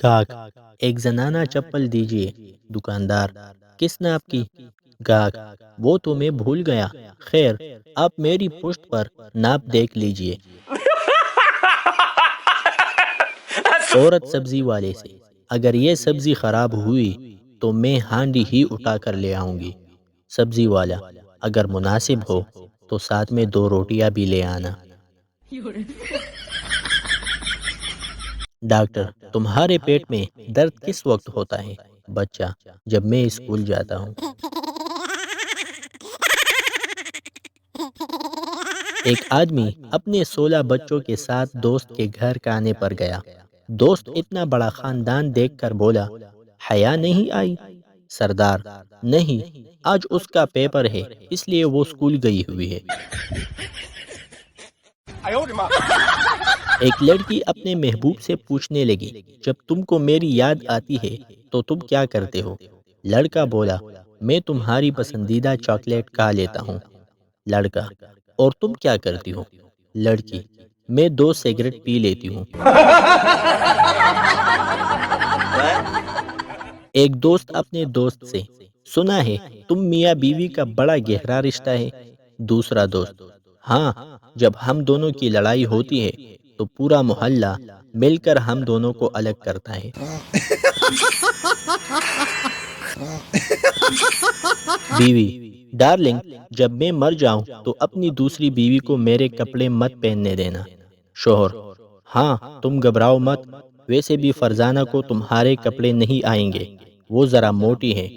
گاہک: ایک زنانہ چپل دیجیے۔ دکاندار: کس ناپ کی؟ گاہک: وہ تو میں بھول گیا، خیر آپ میری پشت پر ناپ دیکھ لیجیے۔ عورت سبزی والے سے: اگر یہ سبزی خراب ہوئی تو میں ہانڈی ہی اٹھا کر لے آؤں گی۔ سبزی والا: اگر مناسب ہو تو ساتھ میں 2 روٹیاں بھی لے آنا۔ ڈاکٹر: تمہارے پیٹ میں درد کس وقت ہوتا ہے؟ بچہ: جب میں اسکول جاتا ہوں۔ ایک آدمی اپنے 16 بچوں کے ساتھ دوست کے گھر کھانے پر گیا۔ دوست اتنا بڑا خاندان دیکھ کر بولا: حیا نہیں آئی؟ سردار: نہیں، آج اس کا پیپر ہے اس لیے وہ اسکول گئی ہوئی ہے۔ ایک لڑکی اپنے محبوب سے پوچھنے لگی: جب تم کو میری یاد آتی ہے تو تم کیا کرتے ہو؟ لڑکا بولا: میں تمہاری پسندیدہ چاکلیٹ کھا لیتا ہوں۔ لڑکا: اور تم کیا کرتی ہو؟ لڑکی: میں 2 سگریٹ پی لیتی ہوں۔ ایک دوست اپنے دوست سے: سنا ہے تم میاں بیوی کا بڑا گہرا رشتہ ہے؟ دوسرا دوست: ہاں، جب ہم دونوں کی لڑائی ہوتی ہے تو پورا محلہ مل کر ہم دونوں کو الگ کرتا ہے۔ بیوی: ڈارلنگ، جب میں مر جاؤں تو اپنی دوسری بیوی کو میرے کپڑے مت پہننے دینا۔ شوہر: ہاں، تم گھبراؤ مت، ویسے بھی فرزانہ کو تمہارے کپڑے نہیں آئیں گے، وہ ذرا موٹی ہے۔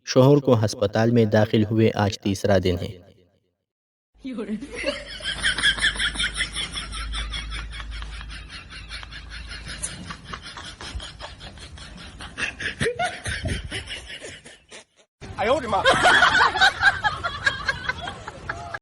شوہر کو ہسپتال میں داخل ہوئے آج 3را دن ہے۔哎呦我的妈！